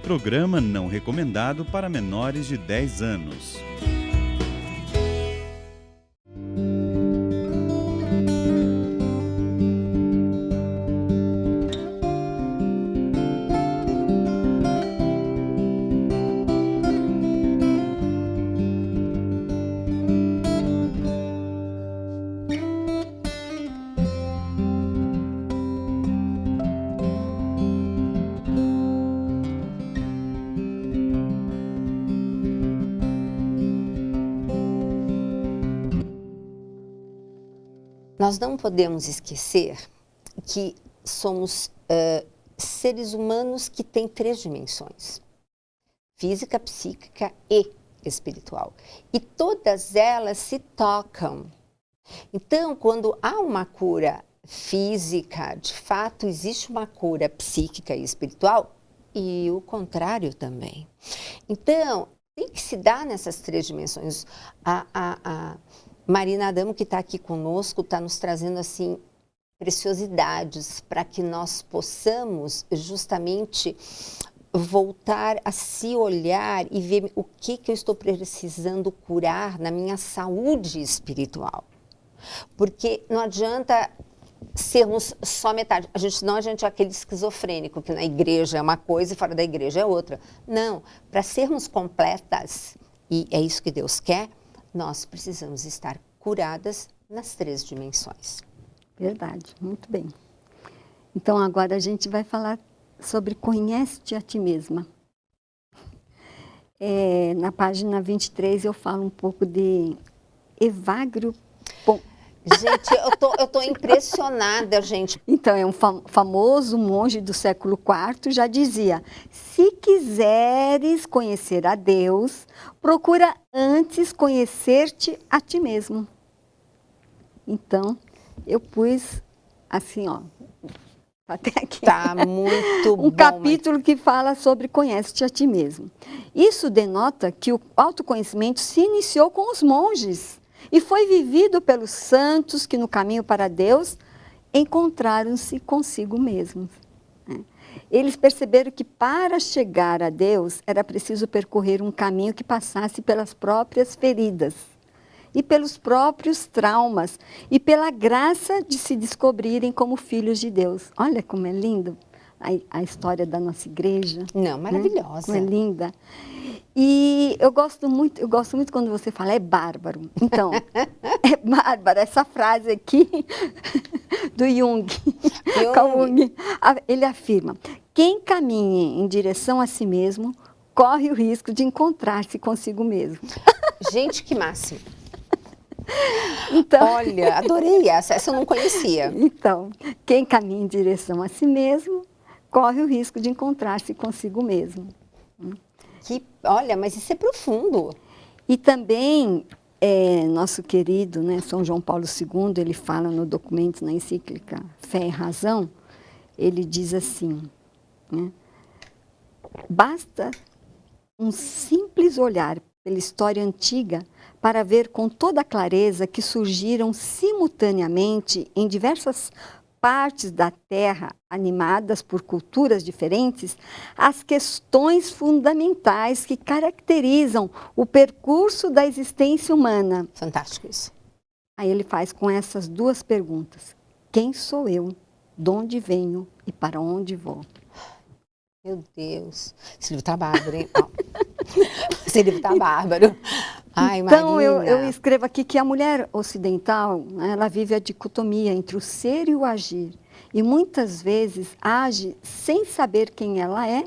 programa não recomendado para menores de 10 anos. Nós não podemos esquecer que somos seres humanos que têm 3 dimensões: física, psíquica e espiritual. E todas elas se tocam. Então, quando há uma cura física, de fato existe uma cura psíquica e espiritual, e o contrário também. Então, tem que se dar nessas 3 dimensões. A Marina Adamo, que está aqui conosco, está nos trazendo assim preciosidades para que nós possamos justamente voltar a se olhar e ver o que eu estou precisando curar na minha saúde espiritual. Porque não adianta sermos só metade. Senão a gente é aquele esquizofrênico, que na igreja é uma coisa e fora da igreja é outra. Não, para sermos completas, e é isso que Deus quer, nós precisamos estar curadas nas 3 dimensões. Verdade, muito bem. Então agora a gente vai falar sobre conhece-te a ti mesma. Na página 23 eu falo um pouco de Evagrio. Gente, eu tô impressionada, gente. Então, é um famoso monge do século IV, já dizia: se quiseres conhecer a Deus, procura antes conhecer-te a ti mesmo. Então, eu pus assim, ó, até aqui. Tá muito bom. Um capítulo que fala sobre conhece-te a ti mesmo. Isso denota que o autoconhecimento se iniciou com os monges e foi vivido pelos santos que no caminho para Deus encontraram-se consigo mesmos. Eles perceberam que para chegar a Deus era preciso percorrer um caminho que passasse pelas próprias feridas e pelos próprios traumas e pela graça de se descobrirem como filhos de Deus. Olha como é lindo a história da nossa igreja. Não, maravilhosa. Né? Como é linda. E eu gosto muito quando você fala é bárbaro. Então, é bárbaro, essa frase aqui do Jung. Ele afirma: quem caminha em direção a si mesmo corre o risco de encontrar-se consigo mesmo. Gente, que máximo. Então, olha, adorei essa eu não conhecia. Então, quem caminha em direção a si mesmo corre o risco de encontrar-se consigo mesmo. Olha, mas isso é profundo. E também, nosso querido, né, São João Paulo II, ele fala no documento, na encíclica Fé e Razão, ele diz assim, né, basta um simples olhar pela história antiga para ver com toda clareza que surgiram simultaneamente em diversas partes da Terra, animadas por culturas diferentes, as questões fundamentais que caracterizam o percurso da existência humana. Fantástico isso. Aí ele faz com essas 2 perguntas: quem sou eu, de onde venho e para onde vou? Meu Deus, esse livro tá bárbaro, hein? Esse livro tá bárbaro. Ai, então, Marina. eu escrevo aqui que a mulher ocidental, ela vive a dicotomia entre o ser e o agir. E muitas vezes age sem saber quem ela é,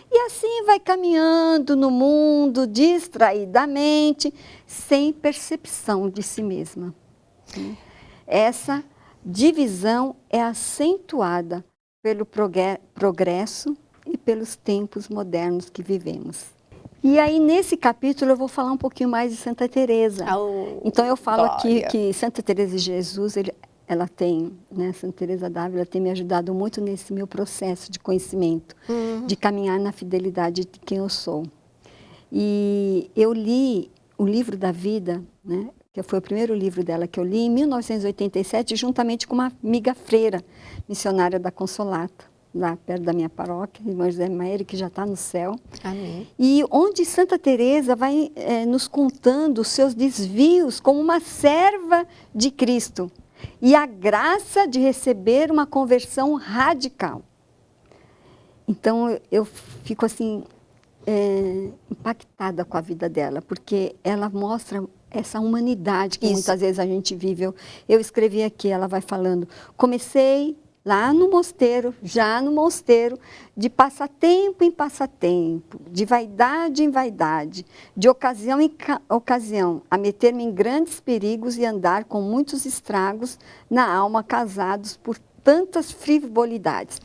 e assim vai caminhando no mundo distraidamente, sem percepção de si mesma. Essa divisão é acentuada pelo progresso e pelos tempos modernos que vivemos. E aí, nesse capítulo, eu vou falar um pouquinho mais de Santa Teresa. Então, eu falo aqui que Santa Teresa de Jesus, ela tem, né, Santa Teresa d'Ávila tem me ajudado muito nesse meu processo de conhecimento, de caminhar na fidelidade de quem eu sou. E eu li o livro da vida, né, que foi o primeiro livro dela que eu li, em 1987, juntamente com uma amiga freira, missionária da Consolata. lá perto da minha paróquia, irmã José Maíra, que já está no céu. Amém. E onde Santa Teresa vai nos contando os seus desvios como uma serva de Cristo e a graça de receber uma conversão radical. Então eu fico assim impactada com a vida dela, porque ela mostra essa humanidade que muitas vezes a gente vive. Eu escrevi aqui, ela vai falando, comecei lá no mosteiro, já no mosteiro, de passatempo em passatempo, de vaidade em vaidade, de ocasião em ocasião, a meter-me em grandes perigos e andar com muitos estragos na alma, casados por tantas frivolidades.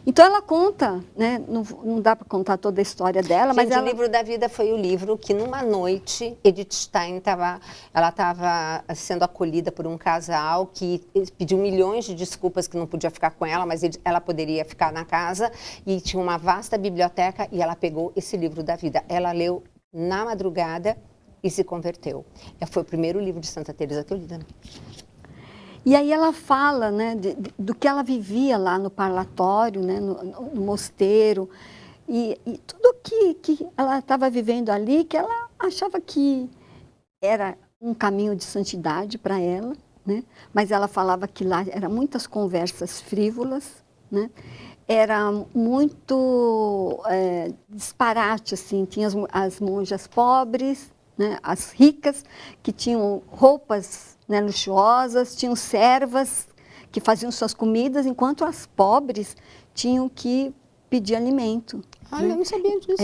Então ela conta, né? Não dá para contar toda a história dela, mas o livro da vida foi o livro que numa noite Edith Stein estava sendo acolhida por um casal que pediu milhões de desculpas que não podia ficar com ela, mas ela poderia ficar na casa e tinha uma vasta biblioteca e ela pegou esse livro da vida. Ela leu na madrugada e se converteu. Foi o primeiro livro de Santa Teresa que eu li também. E aí ela fala, né, do que ela vivia lá no parlatório, né, no mosteiro, e tudo que ela estava vivendo ali, que ela achava que era um caminho de santidade para ela, né, mas ela falava que lá eram muitas conversas frívolas, né, era muito disparate, assim, tinha as monjas pobres, né, as ricas, que tinham roupas, né, luxuosas, tinham servas que faziam suas comidas, enquanto as pobres tinham que pedir alimento. Olha, eu não sabia disso.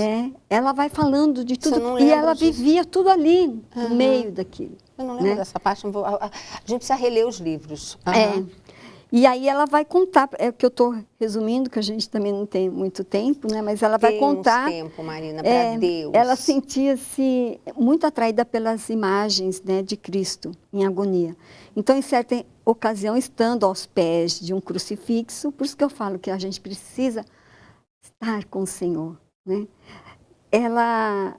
Ela vai falando de tudo, e ela vivia tudo ali, no meio daquilo. Eu não lembro dessa parte, a gente precisa reler os livros. E aí ela vai contar, é o que eu estou resumindo, que a gente também não tem muito tempo, né? Mas ela vai contar. Tem tempo, Marina, para Deus. Ela sentia-se muito atraída pelas imagens, né, de Cristo em agonia. Então, em certa ocasião, estando aos pés de um crucifixo, por isso que eu falo que a gente precisa estar com o Senhor, né? Ela,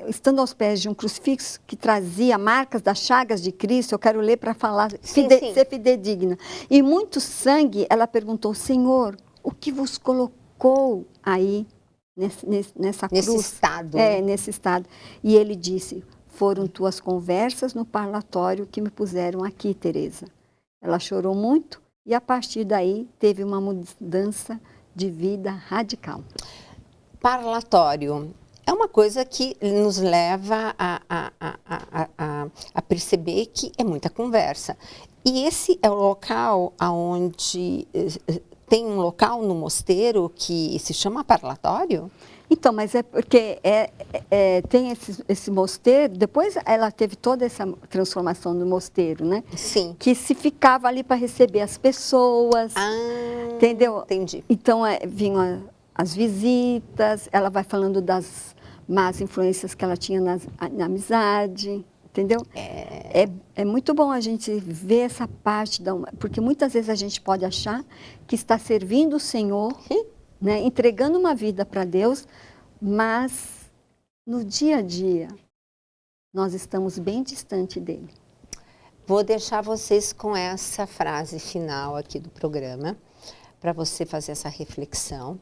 estando aos pés de um crucifixo que trazia marcas das chagas de Cristo, eu quero ler para falar, ser fidedigna. E muito sangue, ela perguntou, Senhor, o que vos colocou aí nessa cruz? Nesse estado. Nesse estado. E ele disse, foram tuas conversas no parlatório que me puseram aqui, Teresa. Ela chorou muito e a partir daí teve uma mudança de vida radical. Parlatório. É uma coisa que nos leva a perceber que é muita conversa. E esse é o local onde tem um local no mosteiro que se chama parlatório? Então, mas é porque tem esse mosteiro, depois ela teve toda essa transformação do mosteiro, né? Sim. Que se ficava ali para receber as pessoas, entendeu? Entendi. Então, vinham as visitas, ela vai falando das más influências que ela tinha na amizade, entendeu? É muito bom a gente ver essa parte, porque muitas vezes a gente pode achar que está servindo o Senhor, né, entregando uma vida para Deus, mas no dia a dia nós estamos bem distante dele. Vou deixar vocês com essa frase final aqui do programa, para você fazer essa reflexão.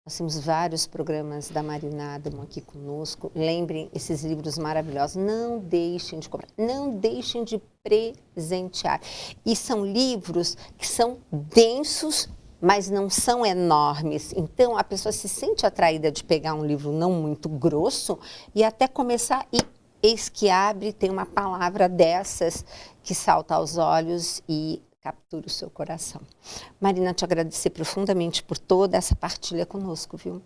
Nós temos vários programas da Marina Adamo aqui conosco. Lembrem esses livros maravilhosos. Não deixem de comprar, não deixem de presentear. E são livros que são densos, mas não são enormes. Então, a pessoa se sente atraída de pegar um livro não muito grosso e até começar, e eis que abre, tem uma palavra dessas que salta aos olhos e captura o seu coração. Marina, te agradecer profundamente por toda essa partilha conosco, viu?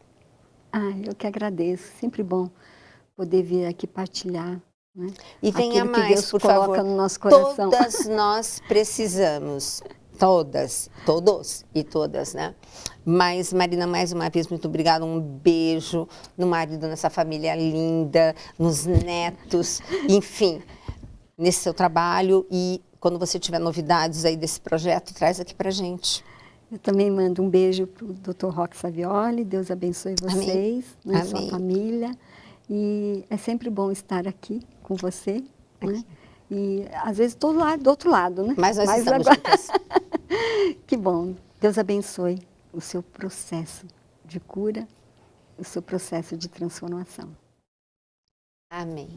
Eu que agradeço. Sempre bom poder vir aqui partilhar, né? E venha aquilo mais, que Deus por coloca favor. No nosso coração. Todas nós precisamos. Todas, todos e todas, né? Mas, Marina, mais uma vez, muito obrigada. Um beijo no marido, nessa família linda, nos netos, enfim, nesse seu trabalho. E quando você tiver novidades aí desse projeto, traz aqui pra gente. Eu também mando um beijo para o Dr. Roque Savioli. Deus abençoe vocês, né, sua família. E é sempre bom estar aqui com você, né? E às vezes estou lá do outro lado, né? Mas nós estamos juntas. Que bom. Deus abençoe o seu processo de cura, o seu processo de transformação. Amém.